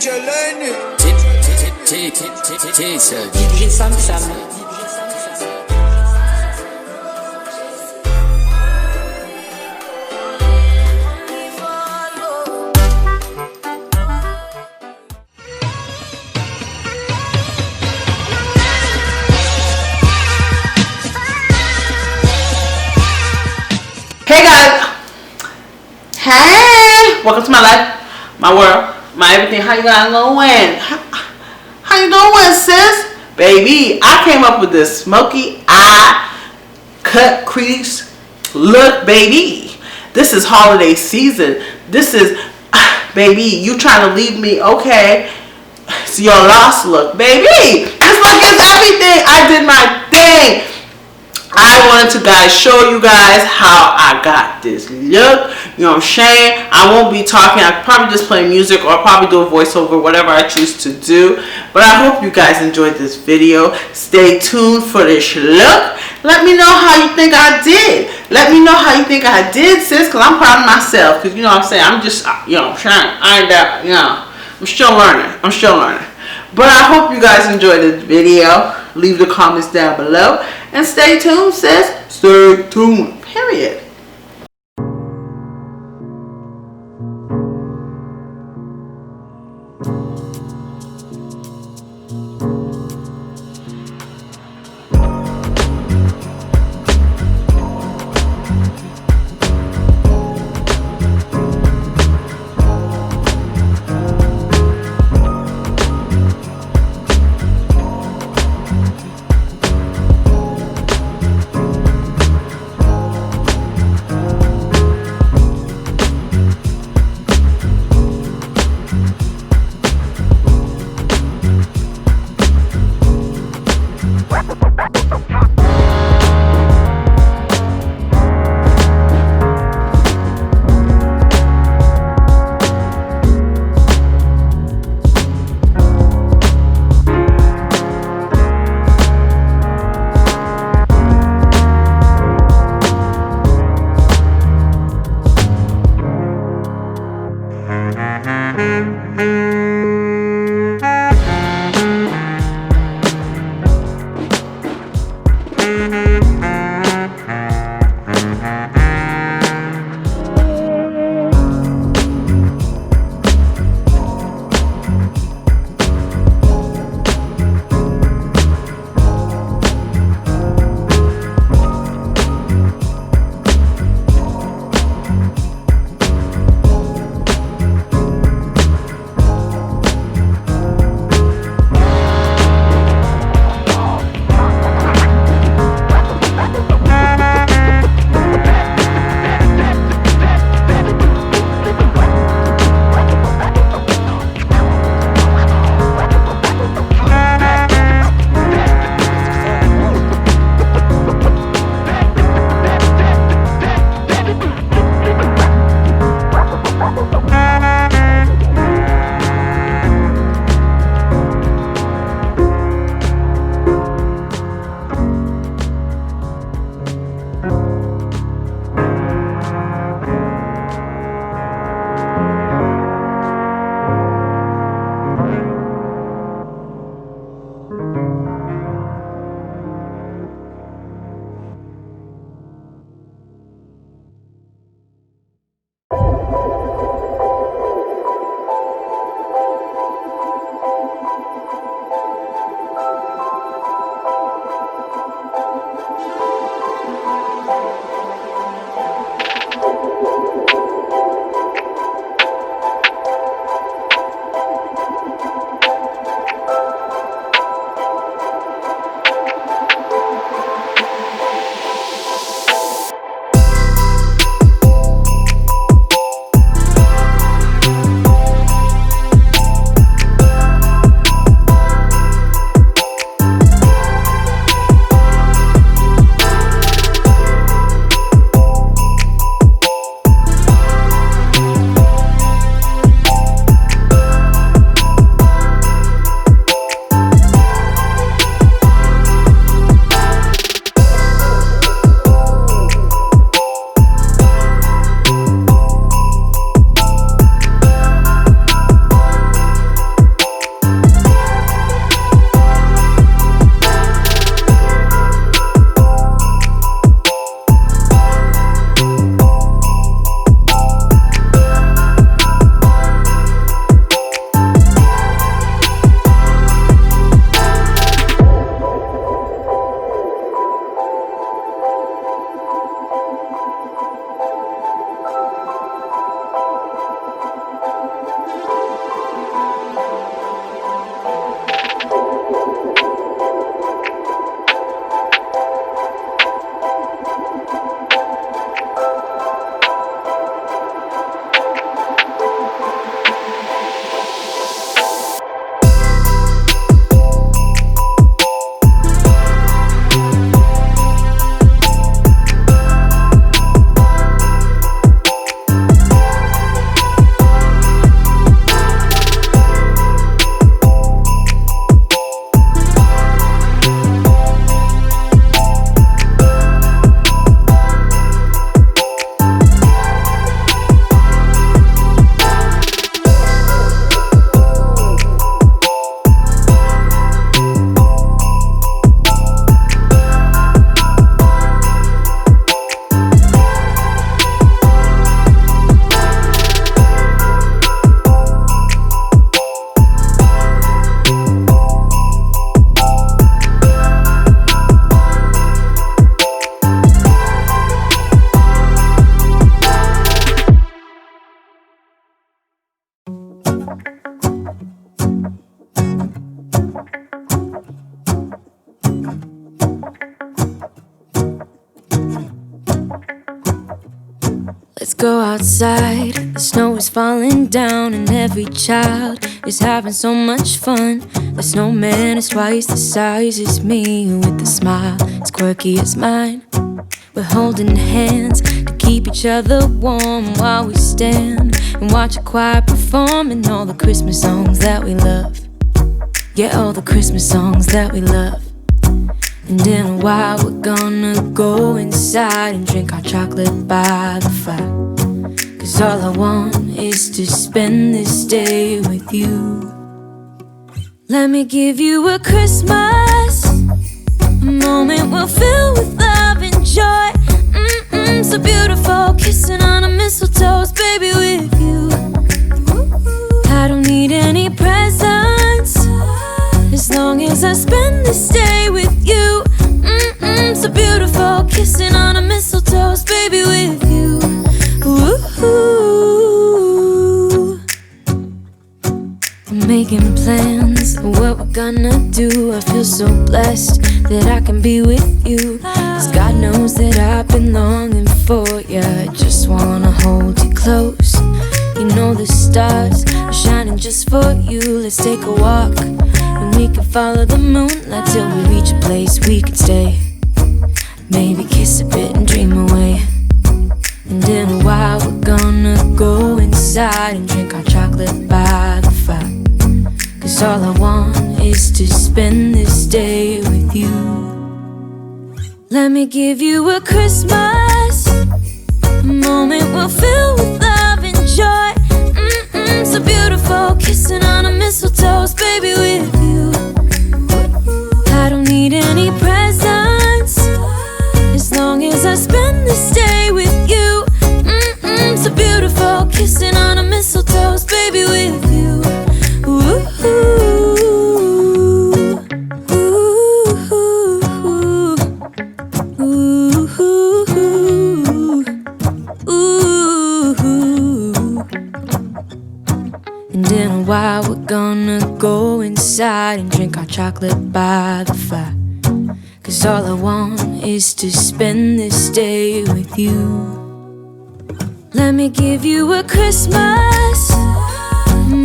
DJ Sam Sam. Hey guys, hey, welcome to my life, my world, my everything. How you guys doing? How you doing, sis? Baby, I came up with this smoky eye cut crease look, baby. This is holiday season. This is, baby, you trying to leave me? Okay, it's your lost look, baby. This look is everything. I did my thing. I wanted to show you guys how I got this look. You know what I'm saying? I won't be talking. I'll probably just play music or probably do a voiceover, whatever I choose to do. But I hope you guys enjoyed this video. Stay tuned for this look. Let me know how you think I did. Let me know how you think I did, sis, because I'm proud of myself. Because you know what I'm saying? I'm just, you know, trying. I'm still learning. I'm still learning. But I hope you guys enjoyed this video. Leave the comments down below. And stay tuned, sis. Stay tuned. Period. Let's go outside, the snow is falling down and every child is having so much fun. The snowman is twice the size as me, with a smile as quirky as mine. We're holding hands to keep each other warm while we stand and watch a choir performing all the Christmas songs that we love. Yeah, all the Christmas songs that we love. And in a while we're gonna go inside and drink our chocolate by the fire. 'Cause all I want is to spend this day with you. Let me give you a Christmas, a moment we'll fill with love and joy. So beautiful, kissing on a mistletoe, baby, with you. I don't need any presents, as long as I spend this day with you. So beautiful, kissing on a mistletoe, baby, with you. Ooh. I'm making plans of what we're gonna do. I feel so blessed that I can be with you. 'Cause God knows that I've been longing for you. I just wanna hold you close. You know the stars are shining just for you. Let's take a walk and we can follow the moonlight till we reach a place we can stay. Maybe kiss a bit and dream away. And in a while we're gonna go inside and drink our chocolate by the fire. 'Cause all I want is to spend this day with you. Let me give you a Christmas, a moment we'll fill with love and joy. So beautiful, kissing on a mistletoe, baby, with you. I don't need any presents, as long as I spend this day with you. So beautiful, kissing on a mistletoe, baby, with you. Ooh. In a while we're gonna go inside and drink our chocolate by the fire. 'Cause all I want is to spend this day with you. Let me give you a Christmas, a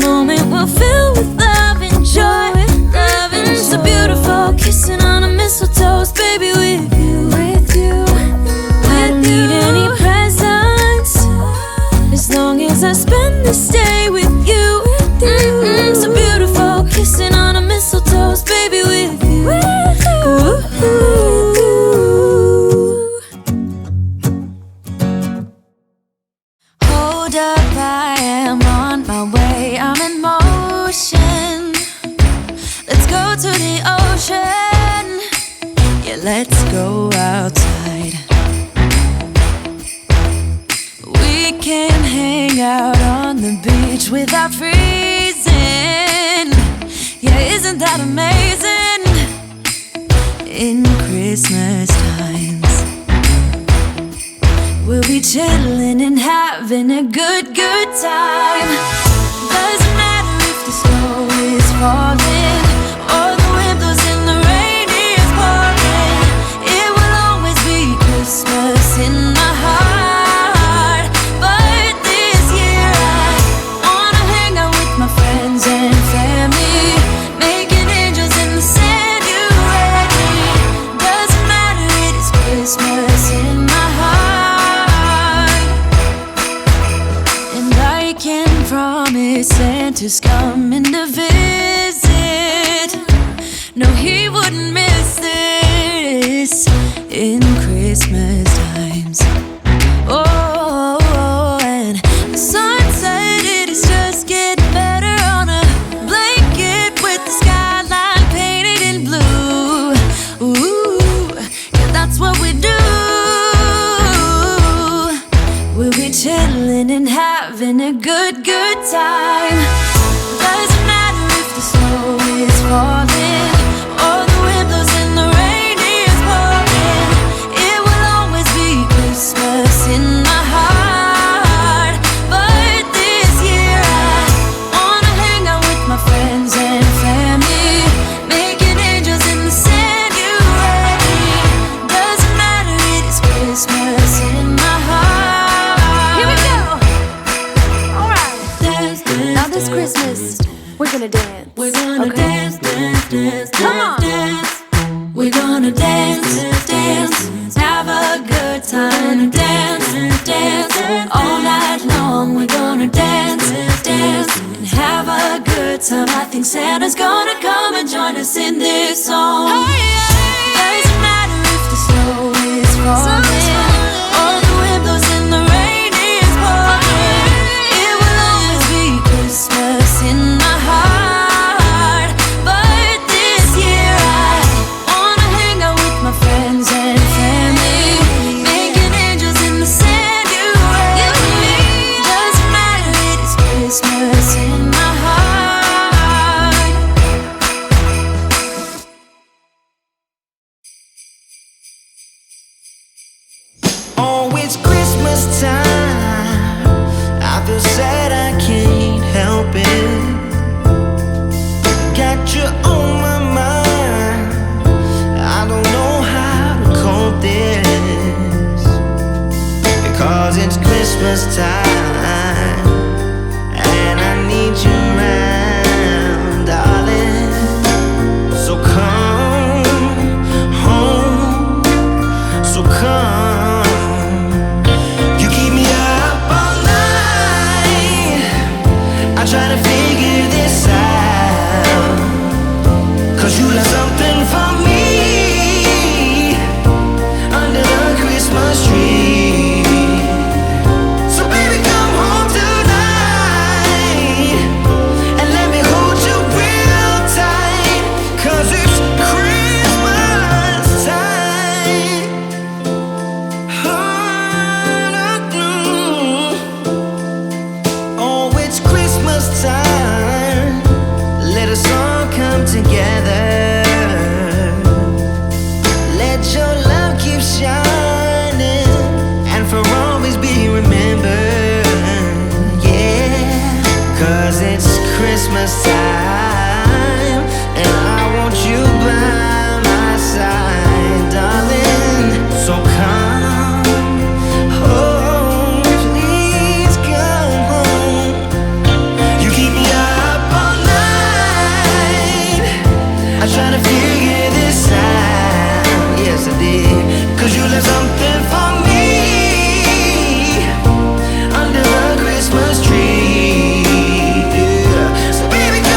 moment we'll fill with love and joy. Love and so beautiful, kissing on a mistletoe, baby, with you. I don't need any presents, as long as I spend this day with you. So beautiful, kissing on a mistletoe, baby, with you. Hold up, I am on my way, I'm in motion. Let's go to the ocean, yeah, let's go outside. We can hang out on the beach without freezing. Yeah, isn't that amazing? In Christmas times, we'll be chilling and having a good time. Doesn't matter if the snow is falling or the wind blows and the rain is pouring. It will always be Christmas in my heart. But this year I wanna hang out with my friends and family, making angels in the sand, you ready? Doesn't matter, it is Christmas in my heart. And I can promise Santa's coming to visit. No, he wouldn't miss this in Christmas times. Oh, and the sunset, it is just getting better on a blanket with the skyline painted in blue. Ooh, yeah, that's what we do. We'll be chilling and having a good time. Doesn't matter if the snow is falling or the wind blows and the rain is pouring. It will always be Christmas in my heart. But this year I wanna gonna dance. We're gonna dance, dance, dance, Come on. dance. We're gonna dance, dance, have a good time. Dance, dance, all night long. We're gonna dance, dance, and have a good time. I think Santa's gonna come and join us in this song. Doesn't matter if the snow is falling or the wind blows and the rain is pouring. It will always be Christmas in my heart. But this year I wanna hang out with my friends and family, making angels in the sand. You and me. Doesn't matter, it is Christmas in my heart. Oh, it's Christmas time. I feel sad, I can't help it. Got you on my mind. I don't know how to cope this, because it's Christmas time and I need you around, darling. So come home, so come. You keep me up all night. I try to figure this out, 'cause you left something for me under the Christmas tree. So baby, come home tonight and let me hold you real tight, 'cause it's Christmas time. Oh, it's Christmas time. Let us all come together. Let your love keep shining and for always be remembered. Yeah, 'cause it's Christmas time and I want you by my side, darling. So come home, please come home. You keep me up all night. I try to figure this out. Yes, I did. 'Cause you left something for me under the Christmas tree. Yeah. So baby, come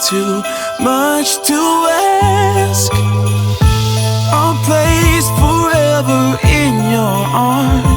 too much to ask. A place forever in your arms.